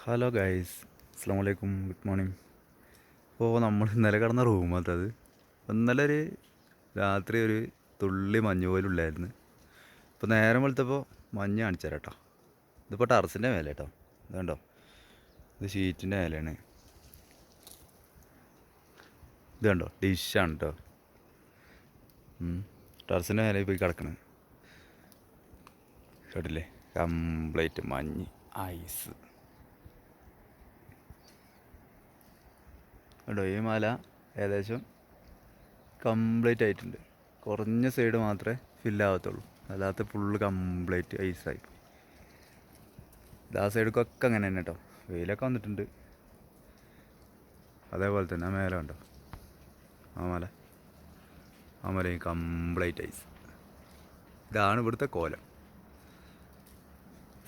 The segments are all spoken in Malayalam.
ഹലോ ഗൈസ്, അസ്സാം വലൈക്കും, ഗുഡ് മോർണിംഗ്. അപ്പോൾ നമ്മൾ ഇന്നലെ കിടന്ന റൂമത്തത് ഇന്നലെ രാത്രി ഒരു തുള്ളി മഞ്ഞ് പോലും ഇല്ലായിരുന്നു. ഇപ്പോൾ നേരം വെളുത്തപ്പോൾ മഞ്ഞ് കാണിച്ചു തരാം കേട്ടോ. ഇതിപ്പോൾ ടെറസിൻ്റെ മേലെ കേട്ടോ, ഇതുണ്ടോ, ഇത് ഷീറ്റിൻ്റെ മേലെയാണ്. ഇത് കണ്ടോ, ഡിഷാണ് കേട്ടോ. ടെറസിൻ്റെ മേലെ പോയി കിടക്കണേ കേട്ടില്ലേ, കംപ്ലീറ്റ് മഞ്ഞ്, ഐസ് കേട്ടോ. ഈ മല ഏകദേശം കംപ്ലീറ്റ് ആയിട്ടുണ്ട്. കുറഞ്ഞ സൈഡ് മാത്രമേ ഫില്ലാകത്തുള്ളൂ, അല്ലാത്ത ഫുള്ള് കംപ്ലീറ്റ് ഐസായി. ആ സൈഡിലൊക്കെ അങ്ങനെ തന്നെ കേട്ടോ. വെയിലൊക്കെ വന്നിട്ടുണ്ട്. അതേപോലെ തന്നെ ആ മേലെ ഉണ്ടോ, ആ മലയും കംപ്ലീറ്റ് ഐസ്. ഇതാണ് ഇവിടുത്തെ കോലം.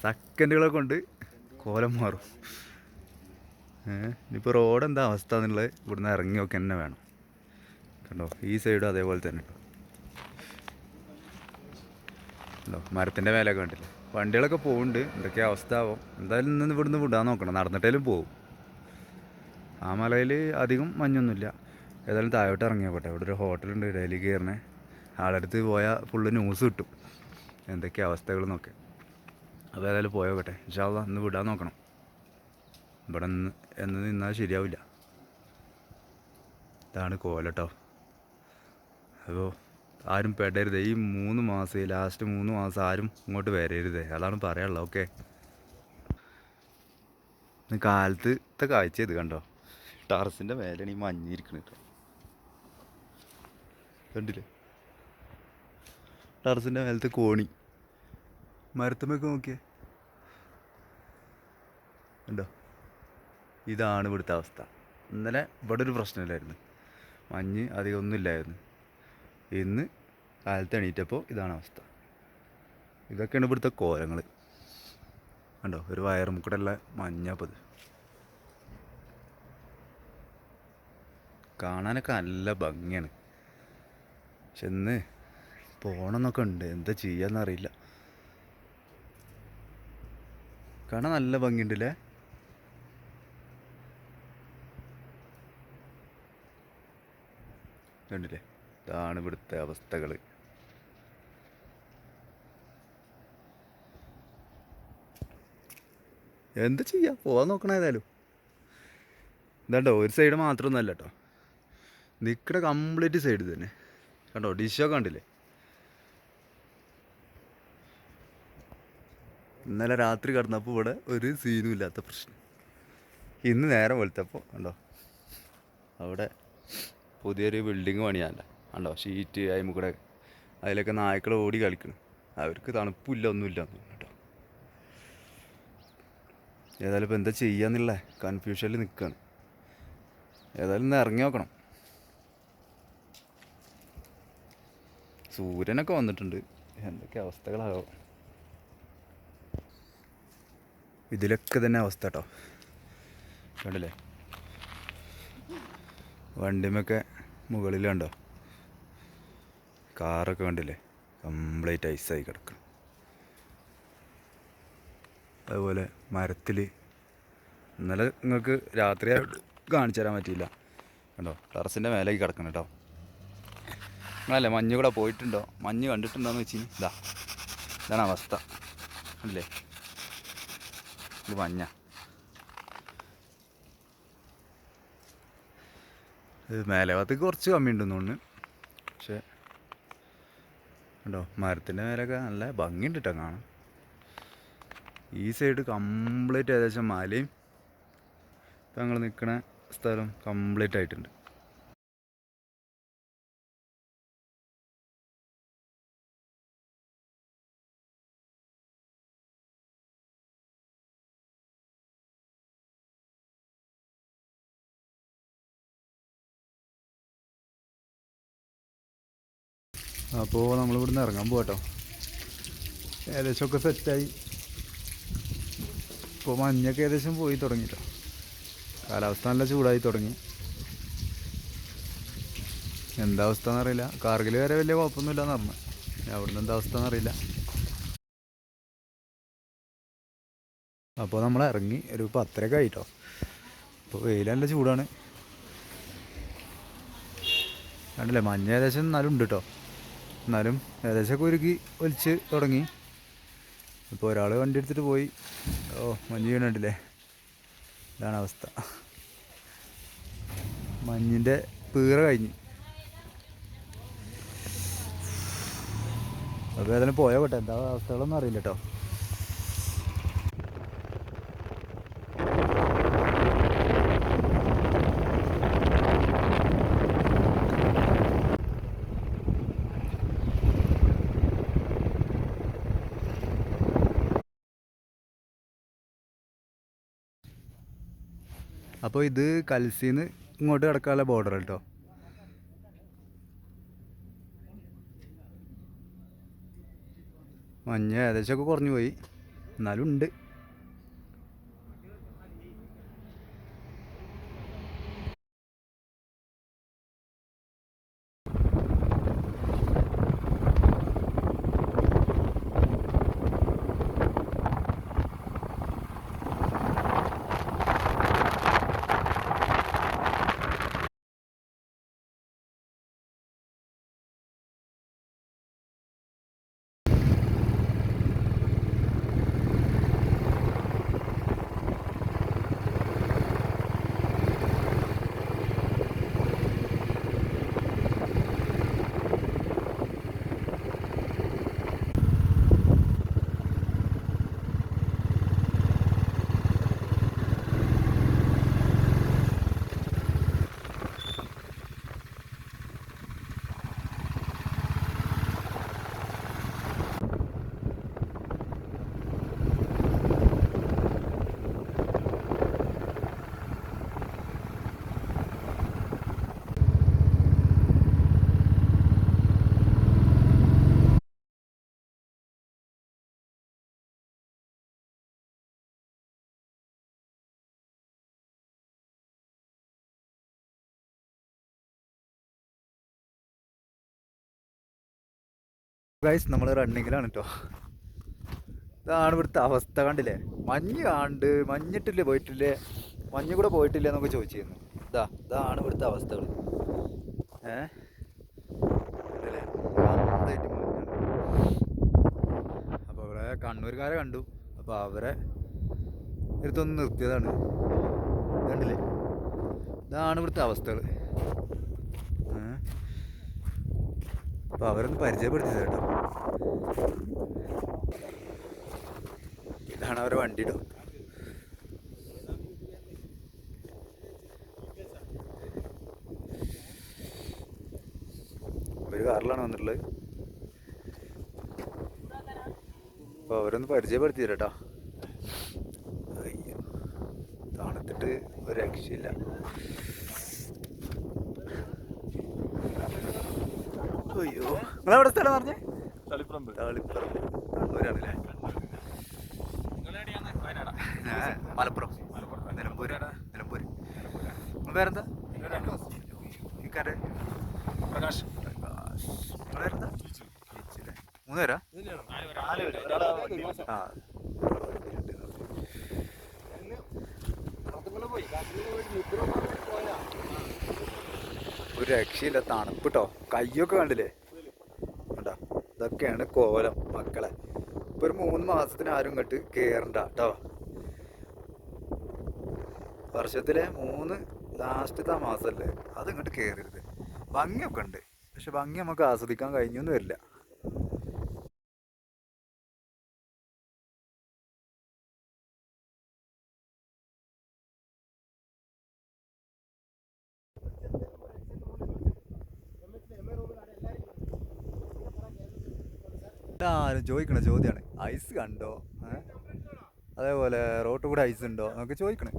സെക്കൻഡുകളെ കൊണ്ട് കോലം മാറും. ഇനിയിപ്പോൾ റോഡ് എന്താ അവസ്ഥ എന്നുള്ളത് ഇവിടുന്ന് ഇറങ്ങി നോക്കി തന്നെ വേണം. കണ്ടോ, ഈ സൈഡും അതേപോലെ തന്നെ കണ്ടോ, മരത്തിൻ്റെ മേലൊക്കെ കണ്ടില്ലേ. വണ്ടികളൊക്കെ പോകുന്നുണ്ട്, എന്തൊക്കെയാ അവസ്ഥ ആവും. എന്തായാലും ഇന്ന് ഇവിടുന്ന് വിടാൻ നോക്കണം, നടന്നിട്ടേലും പോവും. ആ മലയിൽ അധികം മഞ്ഞൊന്നുമില്ല. ഏതായാലും താഴോട്ട് ഇറങ്ങിയോട്ടെ. ഇവിടെ ഒരു ഹോട്ടലുണ്ട്, ഡെയിലി കയറണേ. ആളടുത്ത് പോയാൽ ഫുള്ള് ന്യൂസ് കിട്ടും എന്തൊക്കെയാ അവസ്ഥകളെന്നൊക്കെ. അപ്പോൾ ഏതായാലും പോയോട്ടെ. ഇൻഷാ അല്ലാഹ് ഇന്ന് വിടാൻ നോക്കണം. ഇവിടെ എന്ന് നിന്നാൽ ശരിയാവില്ല. ഇതാണ് കോലട്ടോ. അപ്പോൾ ആരും പെടരുത്. ഈ 3 മാസം, ലാസ്റ്റ് 3 മാസം ആരും ഇങ്ങോട്ട് വരരുത്, അതാണ് പറയാനുള്ളത്. ഓക്കെ, കാലത്തെ കാഴ്ച ഇത് കണ്ടോ. ടെറസിൻ്റെ മേലെയാണ് ഈ മഞ്ഞിരിക്കുന്നത് കേട്ടോ. കണ്ടില്ലേ, ടെറസിൻ്റെ മേലത്തെ കോണി മരത്തുമ്മൊക്കെ നോക്കിയേ കണ്ടോ. ഇതാണ് ഇവിടുത്തെ അവസ്ഥ. ഇന്നലെ ഇവിടെ ഒരു പ്രശ്നമില്ലായിരുന്നു, മഞ്ഞ് അധികം ഒന്നും ഇല്ലായിരുന്നു. ഇന്ന് കാലത്ത് എണീറ്റപ്പോൾ ഇതാണ് അവസ്ഥ. ഇതൊക്കെയാണ് ഇവിടുത്തെ കോലങ്ങൾ കണ്ടോ. ഒരു വയറുമുക്കടുള്ള മഞ്ഞപ്പോൾ ഇത് കാണാനൊക്കെ നല്ല ഭംഗിയാണ്. പക്ഷെ ഇന്ന് പോകണമെന്നൊക്കെ ഉണ്ട്, എന്താ ചെയ്യാന്നറിയില്ല. കാണാൻ നല്ല ഭംഗിയുണ്ടല്ലേ. കണ്ടില്ലേ, ഇതാണ് ഇവിടുത്തെ അവസ്ഥകൾ. എന്താ ചെയ്യുക, പോകാൻ നോക്കണം. ഏതായാലും ഇതാണ്ടോ, ഒരു സൈഡ് മാത്രമൊന്നുമല്ല കേട്ടോ, നിൽക്കണ കംപ്ലീറ്റ് സൈഡ് തന്നെ കണ്ടോ. ഡിഷൊക്കെ കണ്ടില്ലേ. ഇന്നലെ രാത്രി കിടന്നപ്പോൾ ഇവിടെ ഒരു സീനും ഇല്ലാത്ത പ്രശ്നം. ഇന്ന് നേരം വെളുത്തപ്പോൾ കണ്ടോ, അവിടെ പുതിയൊരു ബിൽഡിങ് പണിയാല്ല കണ്ടോ. ഷീറ്റ് അയിമുകൂടെ, അതിലൊക്കെ നായ്ക്കൾ ഓടി കളിക്കണം. അവർക്ക് തണുപ്പില്ല, ഒന്നുമില്ല കേട്ടോ. ഏതായാലും ഇപ്പോൾ എന്താ ചെയ്യാന്നുള്ള കൺഫ്യൂഷനിൽ നിൽക്കുകയാണ്. ഏതായാലും ഇന്ന് ഇറങ്ങി നോക്കണം. സൂര്യനൊക്കെ വന്നിട്ടുണ്ട്, എന്തൊക്കെ അവസ്ഥകളാകും. ഇതിലൊക്കെ തന്നെ അവസ്ഥ കേട്ടോ. കണ്ടില്ലേ, വണ്ടിമൊക്കെ മുകളിൽ കണ്ടോ, കാറൊക്കെ കണ്ടില്ലേ, കംപ്ലീറ്റ് ഐസായി കിടക്കണം. അതുപോലെ മരത്തിൽ ഇന്നലെ നിങ്ങൾക്ക് രാത്രി കാണിച്ചു തരാൻ പറ്റിയില്ല കണ്ടോ. ടെറസിൻ്റെ മേലേക്ക് കിടക്കണം കേട്ടോ. നിങ്ങളല്ലേ മഞ്ഞ് കൂടെ പോയിട്ടുണ്ടോ, മഞ്ഞ് കണ്ടിട്ടുണ്ടോയെന്ന് വെച്ച് ഇതാണ് അവസ്ഥ. കണ്ടില്ലേ, ഇത് മഞ്ഞ. ഇത് മേലെ ഭാഗത്തേക്ക് കുറച്ച് കമ്മിയുണ്ടെന്ന് തോന്നുന്നു. പക്ഷേ കണ്ടോ, മരത്തിൻ്റെ മേലൊക്കെ നല്ല ഭംഗിയുണ്ട് കേട്ടോ കാണാൻ. ഈ സൈഡ് കംപ്ലീറ്റ് ഏകദേശം മലയും ഇപ്പം ഞങ്ങൾ നിൽക്കുന്ന സ്ഥലം കംപ്ലീറ്റ് ആയിട്ടുണ്ട്. അപ്പോൾ നമ്മളിവിടുന്ന് ഇറങ്ങാൻ പോകട്ടോ. ഏകദേശമൊക്കെ സെറ്റായി. ഇപ്പോൾ മഞ്ഞൊക്കെ ഏകദേശം പോയി തുടങ്ങിട്ടോ. കാലാവസ്ഥ നല്ല ചൂടായി തുടങ്ങി. എന്താ അവസ്ഥ എന്നറിയില്ല. കാർഗിൽ വരെ വലിയ കുഴപ്പമൊന്നുമില്ലെന്ന് പറഞ്ഞു. അവിടുന്ന് എന്താ അവസ്ഥ എന്നറിയില്ല. അപ്പോൾ നമ്മൾ ഇറങ്ങി ഒരു 10:30 ആയിട്ടോ. അപ്പോൾ വെയിൽ നല്ല ചൂടാണ്. കണ്ടില്ലേ, മഞ്ഞ് ഏകദേശം എന്നാലും ഉണ്ട് കേട്ടോ. എന്നാലും ഏകദേശമൊക്കെ ഒരുക്കി ഒലിച്ച് തുടങ്ങി. ഇപ്പോൾ ഒരാൾ വണ്ടി എടുത്തിട്ട് പോയി. മഞ്ഞ് വീണിട്ടില്ലേ, ഇതാണ് അവസ്ഥ. മഞ്ഞിൻ്റെ പീറ കഴിഞ്ഞ്. അപ്പോൾ ഏതായാലും പോയോ കേട്ടോ, എന്താ അവസ്ഥകളൊന്നും അറിയില്ല കേട്ടോ. അപ്പോൾ ഇത് കൽസിന്ന് ഇങ്ങോട്ട് കിടക്കാനുള്ള ബോർഡർ കേട്ടോ. മഞ്ഞ് ഏകദേശമൊക്കെ കുറഞ്ഞു പോയി, എന്നാലും ഉണ്ട്. ഗൈസ്, നമ്മൾ റണ്ണിങ്ങിലാണ് കേട്ടോ. ഇതാണ് ഇവിടുത്തെ അവസ്ഥ. കണ്ടില്ലേ, മഞ്ഞിട്ടില്ലേ, പോയിട്ടില്ലേ, മഞ്ഞ് കൂടെ പോയിട്ടില്ല എന്നൊക്കെ ചോദിച്ചിരുന്നു. ഇതാണ് ഇവിടുത്തെ അവസ്ഥകൾ. അപ്പോൾ ഇവിടെ കണ്ണൂർക്കാരെ കണ്ടു. അപ്പോൾ അവരെ എടുത്തൊന്ന് നിർത്തിയതാണ്. കണ്ടില്ലേ, ഇതാണ് ഇവിടുത്തെ അവസ്ഥകൾ. അപ്പോൾ അവരൊന്ന് പരിചയപ്പെടുത്തിയത് കേട്ടോ. ഇതാണ് അവരെ വണ്ടി കേട്ടോ. ഒരു കാറിലാണ് വന്നിട്ടുള്ളത്. അപ്പോൾ അവരൊന്ന് പരിചയപ്പെടുത്തി കേട്ടോ. തണുത്തിട്ട് ഒരു രക്ഷയില്ല. അയ്യോ, നിങ്ങളെവിടെ സ്ഥലം പറഞ്ഞേ? തളിപ്പറമ്പ്. കണ്ണൂരാണല്ലേ? മലപ്പുറം. നിലമ്പൂര്. വേറെന്താ? ഇക്കാരെ പ്രകാശ്. വേറെന്താ? 3 പേരാ? ആ, ഒരു രക്ഷയില്ല, തണുപ്പ് കേട്ടോ. കയ്യൊക്കെ കണ്ടില്ലേ, കണ്ടോ? ഇതൊക്കെയാണ് കോലം മക്കളെ. ഇപ്പൊ ഒരു 3 മാസത്തിന് ആരും ഇങ്ങോട്ട് കേറണ്ട കേട്ടോ. വർഷത്തിലെ 3 ലാസ്റ്റത്തെ മാസമല്ലേ, അത് ഇങ്ങോട്ട് കയറരുത്. ഭംഗിയൊക്കെ ഉണ്ട്, പക്ഷെ ഭംഗി നമുക്ക് ആസ്വദിക്കാൻ കഴിഞ്ഞൊന്നും വരില്ല. ആരും ചോദിക്കണ ചോദ്യമാണ്, ഐസ് കണ്ടോ, അതേപോലെ റോട്ട് കൂടെ ഐസ് ഉണ്ടോ എന്നൊക്കെ ചോദിക്കണേ.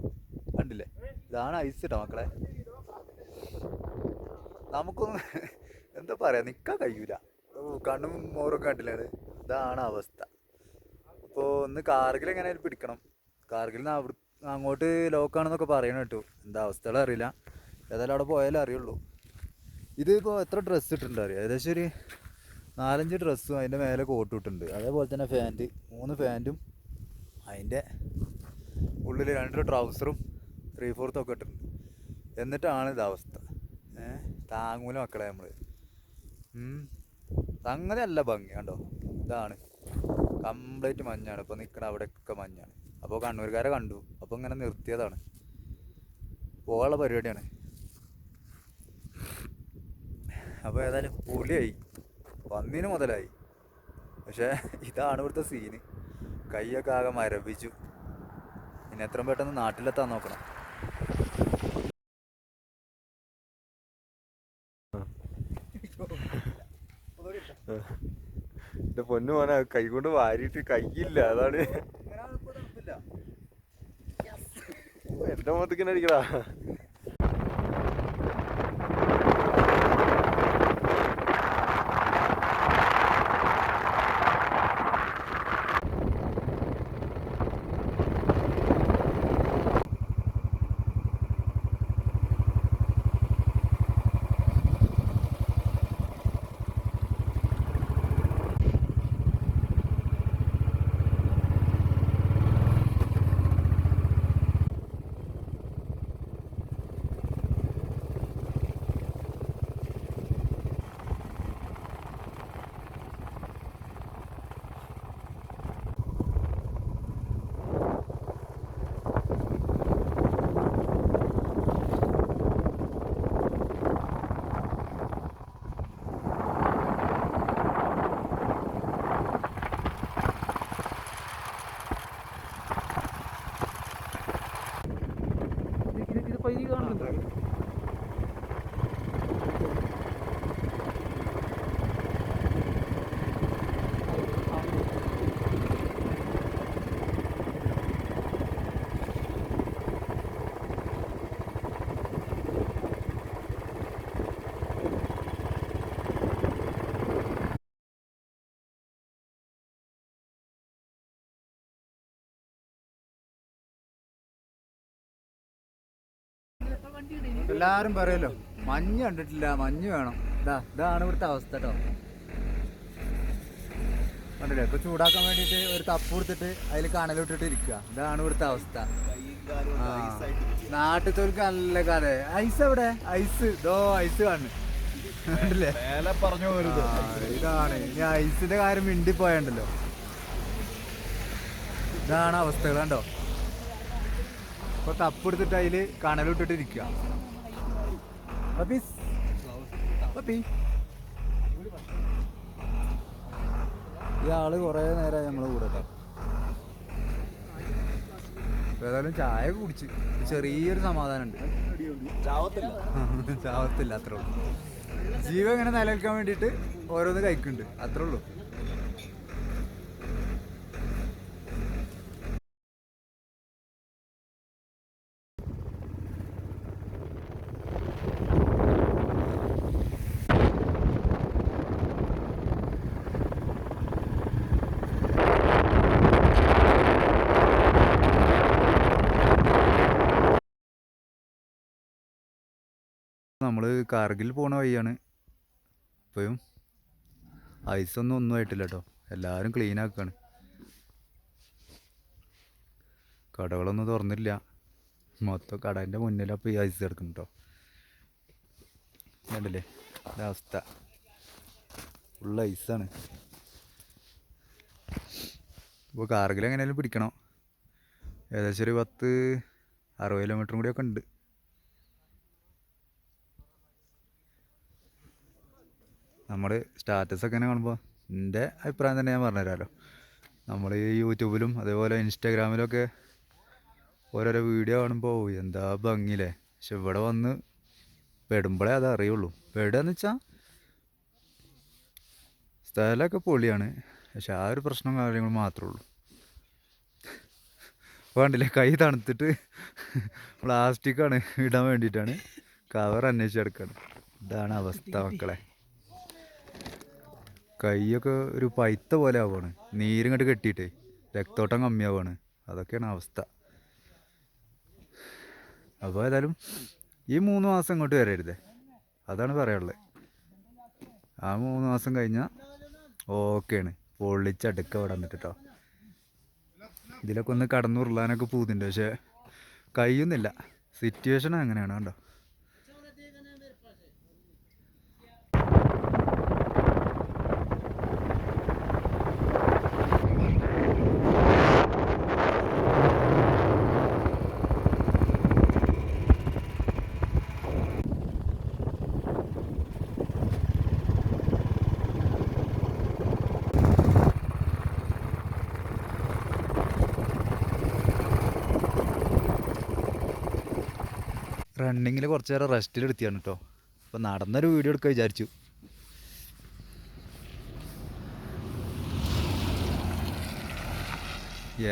കണ്ടില്ലേ, ഇതാണ് ഐസ് കേട്ടോ മക്കളെ. നമുക്കൊന്നും എന്താ പറയാ, നിൽക്കാൻ കഴിയൂല. കണ്ണും മോറൊക്കെ കണ്ടില്ലാണ്. ഇതാണ് അവസ്ഥ. അപ്പോൾ ഒന്ന് കാർഗിൽ എങ്ങനെയായാലും പിടിക്കണം. കാർഗിൽ നിന്ന് അങ്ങോട്ട് ലോക്കാണെന്നൊക്കെ പറയണ കേട്ടു. എന്താ അവസ്ഥകൾ അറിയില്ല. ഏതായാലും അവിടെ പോയാലേ അറിയുള്ളൂ. ഇതിപ്പോൾ എത്ര ഡ്രസ്സ് ഇട്ടിട്ടുണ്ട് അറിയാം, ഏകദേശം ഒരു 4-5 ഡ്രസ്സും അതിൻ്റെ മേലെ കോട്ടും ഇട്ടിട്ടുണ്ട്. അതേപോലെ തന്നെ 3 ഫാൻറ്റും അതിൻ്റെ ഉള്ളിൽ 2 ട്രൗസറും 3/4 ഒക്കെ ഇട്ടിട്ടുണ്ട്. എന്നിട്ടാണ് ഇതവസ്ഥ. താങ്ങൂല മക്കളെ നമ്മൾ. സംഗതി അല്ല ഭംഗി കണ്ടോ. ഇതാണ് കംപ്ലീറ്റ് മഞ്ഞാണ് ഇപ്പോൾ നിൽക്കണ അവിടെയൊക്കെ മഞ്ഞാണ്. അപ്പോൾ കണ്ണൂർക്കാരെ കണ്ടു, അപ്പോൾ ഇങ്ങനെ നിർത്തിയതാണ്. പോകാനുള്ള പരിപാടിയാണ്. അപ്പോൾ ഏതായാലും പുലിയായി, പന്നീന് മുതലായി. പക്ഷേ ഇതാണ് ഇവിടുത്തെ സീന്. കൈയൊക്കെ ആകെ മരവിച്ചു. ഇനി എത്രയും പെട്ടെന്ന് നാട്ടിലെത്താൻ നോക്കണം. എന്റെ പൊന്നു മോനെ കൈ കൊണ്ട് വാരിയിട്ട് കയ്യില്ല, അതാണ് എന്റെ മുഖത്തേക്ക് അടിക്കടാ. എല്ലാവരും പറയുമല്ലോ മഞ്ഞ് കണ്ടിട്ടില്ല, മഞ്ഞ് വേണം. ഇതാണ് ഇവിടുത്തെ അവസ്ഥ കേട്ടോ. കണ്ടില്ലേ, ഇപ്പൊ ചൂടാക്കാൻ വേണ്ടിയിട്ട് ഒരു തപ്പ് കൊടുത്തിട്ട് അതിൽ കണലിട്ടിട്ട് ഇരിക്കുക. ഇതാണ് ഇവിടുത്തെ അവസ്ഥ. നാട്ടിൽത്തോൽക്ക് നല്ല കഥ. ഐസ് എവിടെ? ഐസ് ഐസ് കാണുന്നു, കണ്ടില്ലേ? ഇതാണ് ഇനി ഐസിന്റെ കാര്യം മിണ്ടിപ്പോയണ്ടല്ലോ. ഇതാണ് അവസ്ഥകൾ കണ്ടോ. ഇപ്പൊ തപ്പെടുത്തിട്ട് അതില് കണലിട്ടിട്ട് ഇരിക്കുക. ഇയാള് കൊറേ നേരമായി നമ്മളെ കൂടെ കേട്ടോ. ഏതായാലും ചായ കുടിച്ച് ചെറിയൊരു സമാധാനം ഉണ്ട്. ചാവത്തില്ല, അത്രേ ഉള്ളൂ. ജീവൻ ഇങ്ങനെ നിലനിൽക്കാൻ വേണ്ടിയിട്ട് ഓരോന്ന് കഴിക്കുന്നുണ്ട്, അത്രേ ഉള്ളൂ. നമ്മൾ കാർഗിൽ പോണ വഴിയാണ്. ഇപ്പോഴും ഒന്നും ആയിട്ടില്ല കേട്ടോ. എല്ലാവരും ക്ലീൻ ആക്കുകയാണ്. കടകളൊന്നും തുറന്നില്ല. മൊത്തം കടേൻ്റെ മുന്നിലപ്പോൾ ഈ ഐസ് കിടക്കുന്നു കേട്ടോ. കണ്ടില്ലേ അവസ്ഥ, ഫുൾ ഐസാണ്. ഇപ്പോൾ കാർഗിൽ എങ്ങനെയാലും പിടിക്കണം. ഏകദേശം ഒരു 10-60 കിലോമീറ്ററും കൂടിയൊക്കെ ഉണ്ട്. നമ്മൾ സ്റ്റാറ്റസൊക്കെ ഇങ്ങനെ കാണുമ്പോൾ എൻ്റെ അഭിപ്രായം തന്നെ ഞാൻ പറഞ്ഞുതരാമല്ലോ. നമ്മൾ ഈ യൂട്യൂബിലും അതേപോലെ ഇൻസ്റ്റാഗ്രാമിലൊക്കെ ഓരോരോ വീഡിയോ കാണുമ്പോൾ എന്താ ഭംഗിയില്ലേ. പക്ഷെ ഇവിടെ വന്ന് പെടുമ്പോഴേ അത് അറിയുള്ളൂ. പെടുകയെന്ന് വെച്ചാൽ സ്ഥലമൊക്കെ പൊളിയാണ്, പക്ഷെ ആ ഒരു പ്രശ്നം കാര്യങ്ങൾ മാത്രമേ ഉള്ളൂ. വേണ്ടില്ലേ, കൈ തണുത്തിട്ട് പ്ലാസ്റ്റിക്കാണ് ഇടാൻ വേണ്ടിയിട്ടാണ് കവർ അന്വേഷിച്ചെടുക്കുകയാണ്. ഇതാണ് അവസ്ഥ മക്കളെ. കൈയൊക്കെ ഒരു പൈത്ത പോലെ ആവുകയാണ്, നീരിങ്ങോട്ട് കെട്ടിയിട്ടേ രക്തോട്ടം കമ്മിയാവുകയാണ്. അതൊക്കെയാണ് അവസ്ഥ. അപ്പോൾ ഏതായാലും ഈ 3 മാസം ഇങ്ങോട്ട് വരരുതേ, അതാണ് പറയാനുള്ളത്. ആ 3 മാസം കഴിഞ്ഞാൽ ഓക്കെയാണ്, പൊള്ളിച്ചടുക്ക ഇവിടെ വന്നിട്ട് കേട്ടോ. ഇതിലൊക്കെ ഒന്ന് കടന്നുരുളാനൊക്കെ പോകുന്നുണ്ട്, പക്ഷേ കഴിയുന്നില്ല. സിറ്റുവേഷൻ അങ്ങനെയാണ് കണ്ടോ. റണ്ണിങ്ങിൽ കുറച്ച് നേരം റെസ്റ്റിൽ എടുത്തിയാണ് കേട്ടോ. അപ്പോൾ നടന്നൊരു വീഡിയോ എടുക്കാൻ വിചാരിച്ചു.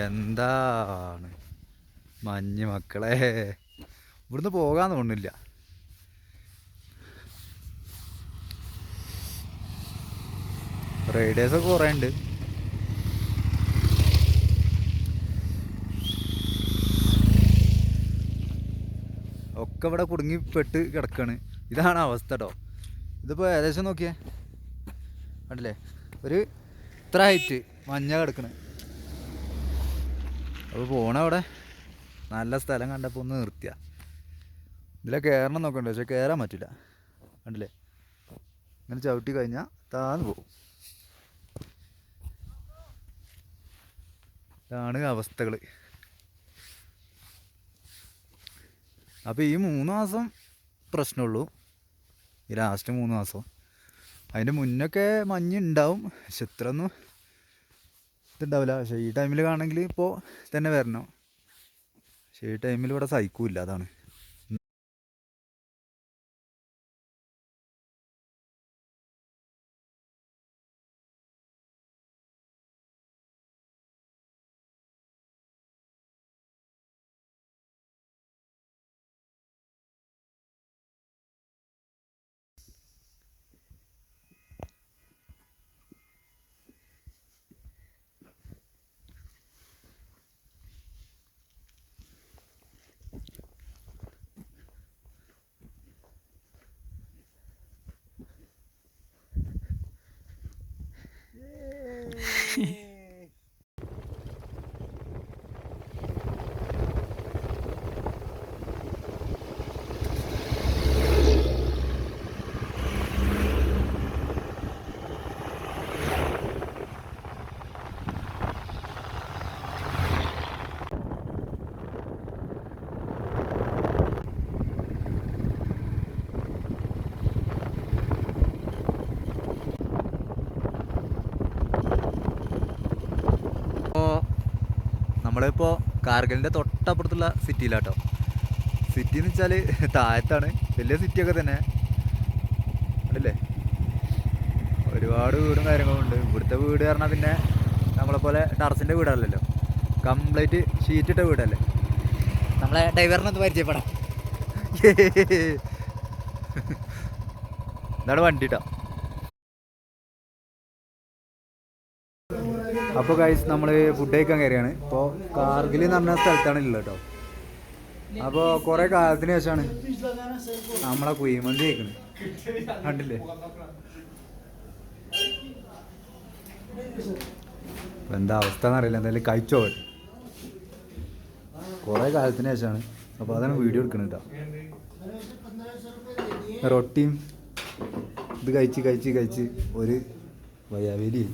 എന്താണ് മഞ്ഞ് മക്കളെ, ഇവിടുന്ന് പോകാൻ തോന്നുന്നില്ല. റൈഡേഴ്സൊക്കെ കുറേ ഉണ്ട്. ഒക്കെ ഇവിടെ കുടുങ്ങിപ്പെട്ട് കിടക്കാണ്. ഇതാണ് അവസ്ഥ കേട്ടോ. ഇതിപ്പോൾ ഏകദേശം നോക്കിയേ കണ്ടില്ലേ, ഒരു ഇത്ര ഹൈറ്റ് മഞ്ഞ കിടക്കണ്. അപ്പോൾ പോണവിടെ നല്ല സ്ഥലം കണ്ടപ്പോൾ ഒന്ന് നിർത്തിയ. ഇതിലെ കയറണം നോക്കണ്ട, പക്ഷെ കയറാൻ പറ്റില്ല. കണ്ടില്ലേ, ഇങ്ങനെ ചവിട്ടി കഴിഞ്ഞാൽ താന്ന് പോകും. ഇതാണ് അവസ്ഥകൾ. അപ്പോൾ ഈ 3 മാസം പ്രശ്നമുള്ളൂ, ഈ ലാസ്റ്റ് 3 മാസം. അതിൻ്റെ മുന്നൊക്കെ മഞ്ഞ് ഉണ്ടാവും, പക്ഷെ ഇത്രയൊന്നും ഇതുണ്ടാവില്ല. പക്ഷേ ഈ ടൈമിൽ കാണണമെങ്കിൽ ഇപ്പോൾ തന്നെ വരണം. പക്ഷേ ഈ ടൈമിൽ ഇവിടെ സഹിക്കൂല്ല, അതാണ്. നമ്മളിപ്പോൾ കാർഗിലിൻ്റെ തൊട്ടപ്പുറത്തുള്ള സിറ്റിയിലാട്ടോ. സിറ്റി എന്ന് വെച്ചാൽ താഴത്താണ്, വലിയ സിറ്റിയൊക്കെ തന്നെ ഉണ്ടല്ലേ. ഒരുപാട് വീടും കാര്യങ്ങളും ഉണ്ട്. ഇവിടുത്തെ വീട് പറഞ്ഞാൽ പിന്നെ നമ്മളെ പോലെ ടെറസിൻ്റെ വീടല്ലല്ലോ, കംപ്ലീറ്റ് ഷീറ്റിട്ട വീടല്ലേ. നമ്മളെ ഡ്രൈവറിനൊന്ന് പരിചയപ്പെടാം. ഇതാണ് വണ്ടി കേട്ടോ. അപ്പോൾ ഗൈസ് നമ്മൾ ഫുഡ് കഴിക്കാൻ കയറിയാണ്. ഇപ്പോൾ കാർഗിൽ എന്ന് പറഞ്ഞ സ്ഥലത്താണ് ഉള്ളത് കേട്ടോ. അപ്പോൾ കുറേ കാലത്തിന് ശേഷമാണ് നമ്മളെ കുഴിമന്തി കഴിക്കുന്നത്, കണ്ടില്ലേ. ഇപ്പം എന്താ അവസ്ഥ എന്നറിയില്ല, എന്തായാലും കഴിച്ചോ. കുറേ കാലത്തിന് ശേഷമാണ്, അപ്പോൾ അതാണ് വീഡിയോ എടുക്കുന്നത് കേട്ടോ. റൊട്ടിയും ഇത് കഴിച്ച് കഴിച്ച് കഴിച്ച് ഒരു വയ്യാവേലി.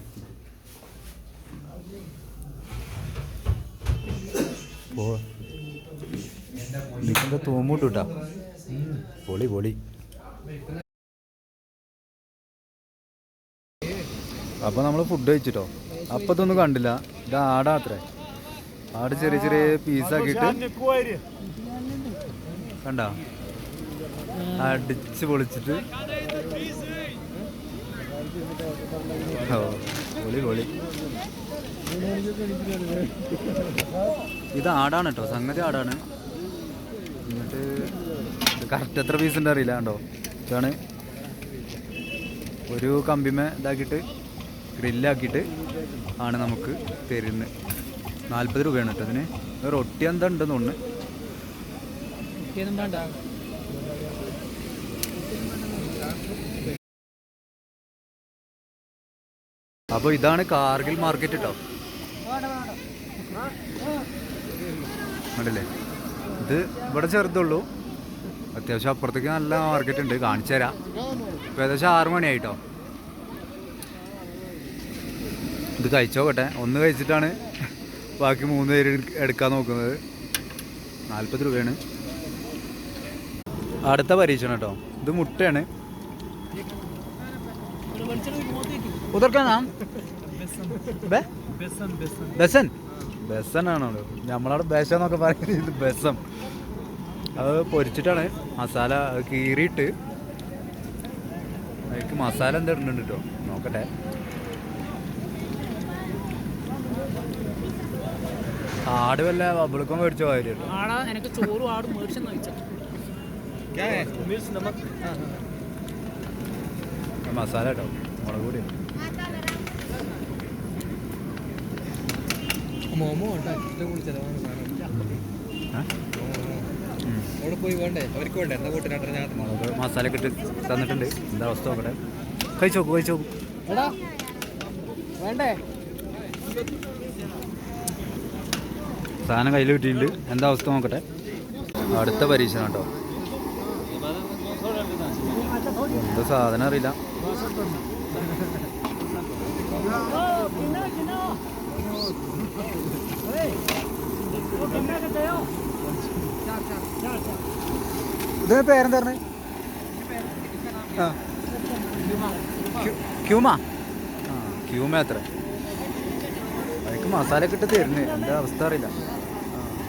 ഇതിൻ്റെ തൂമൂട്ട് കിട്ടാ, പൊളി പൊളി. അപ്പോൾ നമ്മൾ ഫുഡ് കഴിച്ചിട്ടോ. അപ്പം ഇതൊന്നും കണ്ടില്ല, ഇത് ആടാത്രേ. ആട് ചെറിയ ചെറിയ പീസാക്കിയിട്ട് കണ്ട അടിച്ച് പൊളിച്ചിട്ട്. ഓ പൊളി പൊളി. ഇത് ആടാണ് കേട്ടോ, സംഗതി ആടാണ്. എന്നിട്ട് ഇത് കറക്റ്റ് എത്ര പീസ് ഉണ്ട് അറിയില്ല കണ്ടോ. ഇതാണ് ഒരു കമ്പിമേ ഇതാക്കിയിട്ട് ഗ്രില്ലാക്കിയിട്ട് ആണ് നമുക്ക് തരുന്നത്. 40 രൂപയാണ് കേട്ടോ അതിന്. റൊട്ടി എന്താ ഉണ്ടെന്ന് തോന്നുന്നു. അപ്പോൾ ഇതാണ് കാർഗിൽ മാർക്കറ്റ് കേട്ടോ. കണ്ടില്ലേ, ഇത് ഇവിടെ ചെറുതുള്ളൂ. അത്യാവശ്യം അപ്പുറത്തേക്ക് നല്ല മാർക്കറ്റ് ഉണ്ട്, കാണിച്ചു തരാം. ഇപ്പോൾ ഏകദേശം 6 മണിയായിട്ടോ. ഇത് കഴിച്ചോക്കട്ടെ. ഒന്ന് കഴിച്ചിട്ടാണ് ബാക്കി 3 പേര് എടുക്കാൻ നോക്കുന്നത്. 40 രൂപയാണ്. അടുത്ത പരീക്ഷണം കേട്ടോ. ഇത് മുട്ടയാണ്. ഉദർക്കാനാ ബെസൻ ബെസനാണോ? നമ്മളവിടെ ബെസ എന്നൊക്കെ പറയുന്നത്. ഇത് ബെസം. അത് പൊരിച്ചിട്ടാണ് മസാല കീറിയിട്ട് അതിലേക്ക് മസാല എന്താ ഇടുന്നുണ്ട് കേട്ടോ. നോക്കട്ടെ. ആട് വല്ല ബബിൾക്കും മേടിച്ച കാര്യം എനിക്ക് ചോറും ആടും മേടിച്ചെന്ന് ചോദിച്ചാൽ മസാല കേട്ടോ, മുളക് പൊടി. മോമോ അവിടെ പോയി വേണ്ടേ, അവർക്ക് വേണ്ടേ എന്താ കൂട്ടി രണ്ടര മുളക് മസാല ഒക്കെ ഇട്ട് തന്നിട്ടുണ്ട്. എന്താ അവസ്ഥ നോക്കട്ടെ. കഴിച്ചു നോക്കൂ. എടാ വേണ്ടേ? സാധനം കയ്യിൽ കിട്ടിയിട്ടുണ്ട്. എന്താ അവസ്ഥ നോക്കട്ടെ. അടുത്ത പരീക്ഷണം കേട്ടോ. എന്താ സാധനം അറിയില്ല. ഇതിന് പേരെന്താ പറഞ്ഞത്? ക്യൂമ. ക്യൂമ എത്ര? അതിക്ക് മസാല ഒക്കെ ഇട്ട് തരുന്നത്. എന്താ അവസ്ഥ അറിയില്ല.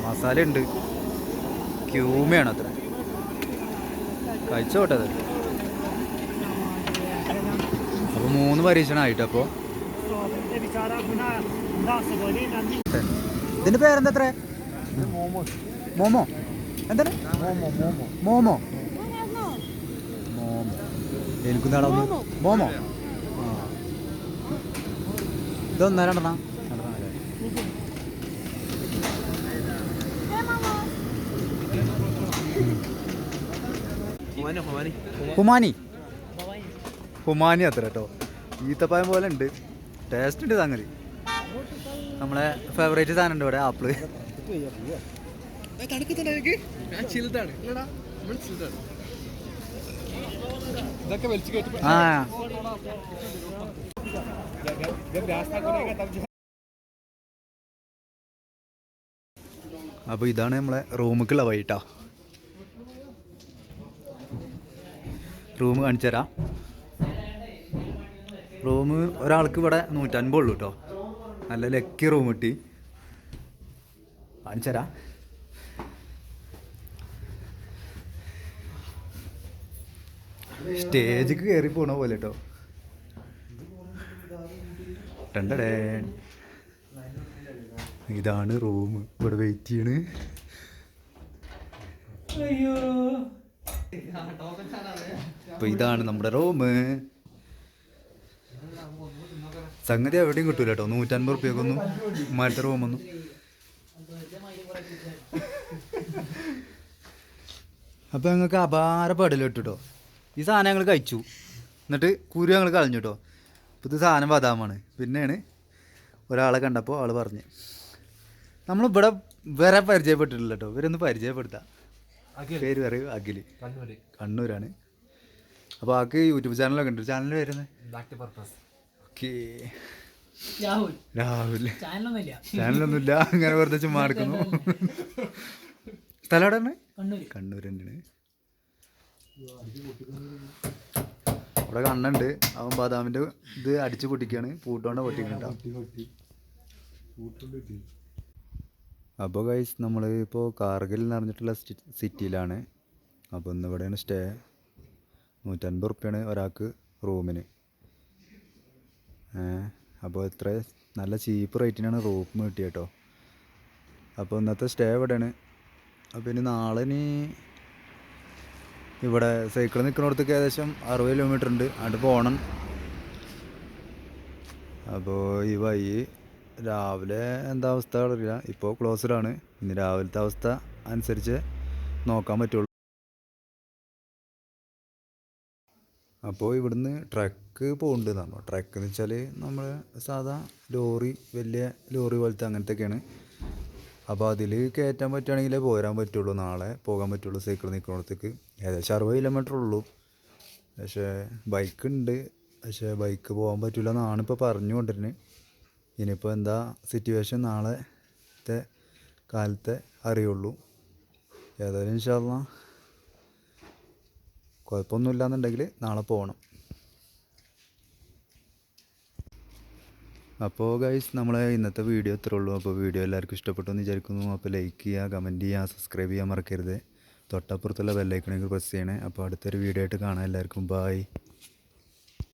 മസാല ഉണ്ട്. ക്യൂമയാണ് അത്ര. കഴിച്ചോട്ടെ അത്. അപ്പോൾ 3 പരീക്ഷണമായിട്ട്. അപ്പോൾ ഇതിൻ്റെ പേരെന്താ? എത്ര? മോമോ. എന്താണ് മോമോ? മോമോ. എനിക്കും നാളെ മോമോ. ഇതൊന്നാ രണ്ടെണ്ണ. ഹുമാനി. ഹുമാനി അത്ര കേട്ടോ. ഈത്തപ്പായം പോലെ ഉണ്ട്. ടേസ്റ്റ് ഉണ്ട് സംഗതി. നമ്മളെ ഫേവറേറ്റ് സാധനം ഉണ്ട് ഇവിടെ, ആപ്പിള്. ആ അപ്പോൾ ഇതാണ് നമ്മളെ റൂമിലേക്കുള്ള വഴിട്ടാ. റൂം കാണിച്ചു തരാം. റൂം ഒരാൾക്ക് ഇവിടെ 150 ഉള്ളൂ കേട്ടോ. നല്ല ലക്കി റൂം കിട്ടി. കാണിച്ചു തരാം. സ്റ്റേജിക്ക് കയറി പോണ പോലെ കേട്ടോ. ടണ്ടടേ. ഇതാണ് റൂം. ഇവിടെ വെയിറ്റ് ചെയ്യണ്. അപ്പൊ ഇതാണ് നമ്മുടെ റൂം. സംഗതി എവിടെയും കിട്ടൂല കേട്ടോ. 150 റുപ്യക്കൊന്നും മറ്റേ റൂമൊന്നും. അപ്പൊ ഞങ്ങൾക്ക് അപാര പടൽ കിട്ടും. ഈ സാധനം ഞങ്ങൾ കഴിച്ചു. എന്നിട്ട് കുരു ഞങ്ങൾ കളഞ്ഞു കേട്ടോ. അപ്പോൾ ഇത് സാധനം ബദാമാണ്. പിന്നെയാണ് ഒരാളെ കണ്ടപ്പോൾ ആൾ പറഞ്ഞ് നമ്മളിവിടെ വേറെ പരിചയപ്പെട്ടിട്ടില്ല കേട്ടോ. ഇവരൊന്ന് പരിചയപ്പെടുത്താം. പേര് പറയൂ. അഖില്. കണ്ണൂരാണ്. അപ്പോൾ ആൾക്ക് യൂട്യൂബ് ചാനലൊക്കെ ഉണ്ട്. ചാനൽ വരുന്നത് ഓക്കെ. രാഹുൽ. ചാനലൊന്നുമില്ല. അങ്ങനെ വെറുതെ ചുമ്മാ എടുക്കുന്നു. സ്ഥലം എവിടെ? കണ്ണൂർ തന്നെയാണ്. അവിടെ കണ്ണുണ്ട്. അവൻ ബദാമിൻ്റെ ഇത് അടിച്ച് പൊട്ടിക്കുകയാണ്. പൂട്ടോണ്ട് പൊട്ടിക്കുന്നുണ്ടാവും. അപ്പോൾ ഗൈസ് നമ്മൾ ഇപ്പോൾ കാർഗിൽ എന്ന് പറഞ്ഞിട്ടുള്ള സിറ്റിയിലാണ്. അപ്പോൾ ഇന്ന് ഇവിടെയാണ് സ്റ്റേ. 150 റുപ്യാണ് ഒരാൾക്ക് റൂമിന്. അപ്പോൾ ഇത്ര നല്ല ചീപ്പ് റേറ്റിനാണ് റൂം കിട്ടിയത് കേട്ടോ. അപ്പോൾ ഇന്നത്തെ സ്റ്റേ ഇവിടെയാണ്. അപ്പോൾ ഇനി നാളെ ഇവിടെ സൈക്കിൾ നിൽക്കുന്നിടത്തേക്ക് ഏകദേശം 60 കിലോമീറ്റർ ഉണ്ട്. അങ്ങോട്ട് പോകണം. അപ്പോൾ ഈ വഴി രാവിലെ എന്താ അവസ്ഥ അറിയില്ല. ഇപ്പോൾ ക്ലോസ്ഡാണ്. ഇനി രാവിലത്തെ അവസ്ഥ അനുസരിച്ച് നോക്കാൻ പറ്റുള്ളൂ. അപ്പോൾ ഇവിടുന്ന് ട്രക്ക് പോകുന്നുണ്ടെന്ന് പറഞ്ഞു. ട്രക്ക് എന്ന് വെച്ചാൽ നമ്മൾ സാധാ ലോറി, വലിയ ലോറി പോലത്തെ അങ്ങനത്തെയൊക്കെയാണ്. അപ്പോൾ അതിൽ കയറ്റാൻ പറ്റുകയാണെങ്കിലേ പോരാൻ പറ്റുള്ളൂ, നാളെ പോകാൻ പറ്റുള്ളൂ സൈക്കിൾ നിൽക്കുന്നിടത്തേക്ക്. ഏകദേശം 60 കിലോമീറ്റർ ഉള്ളൂ. പക്ഷേ ബൈക്ക് ഉണ്ട്, പക്ഷേ ബൈക്ക് പോകാൻ പറ്റില്ല എന്നാണ് ഇപ്പോൾ പറഞ്ഞു കൊണ്ടിരുന്നത്. ഇനിയിപ്പോൾ എന്താ സിറ്റുവേഷൻ നാളത്തെ കാലത്തെ അറിയുള്ളൂ. ഏതായാലും ഇൻഷാ അല്ലാഹ് കുഴപ്പമൊന്നുമില്ലാന്നുണ്ടെങ്കിൽ നാളെ പോകണം. അപ്പോൾ ഗൈസ് നമ്മളെ ഇന്നത്തെ വീഡിയോ ഇത്രേ ഉള്ളൂ. അപ്പോൾ വീഡിയോ എല്ലാവർക്കും ഇഷ്ടപ്പെട്ടു എന്ന് വിചാരിക്കുന്നു. അപ്പോൾ ലൈക്ക് ചെയ്യുക, കമൻറ്റ് ചെയ്യുക, സബ്സ്ക്രൈബ് ചെയ്യാൻ മറക്കരുത്. തൊട്ടപ്പുറത്തുള്ള ബെല്ലൈക്കണെങ്കിൽ പ്രസ് ചെയ്യണേ. അപ്പോൾ അടുത്തൊരു വീഡിയോ ആയിട്ട് കാണാം. എല്ലാവർക്കും ബായ്.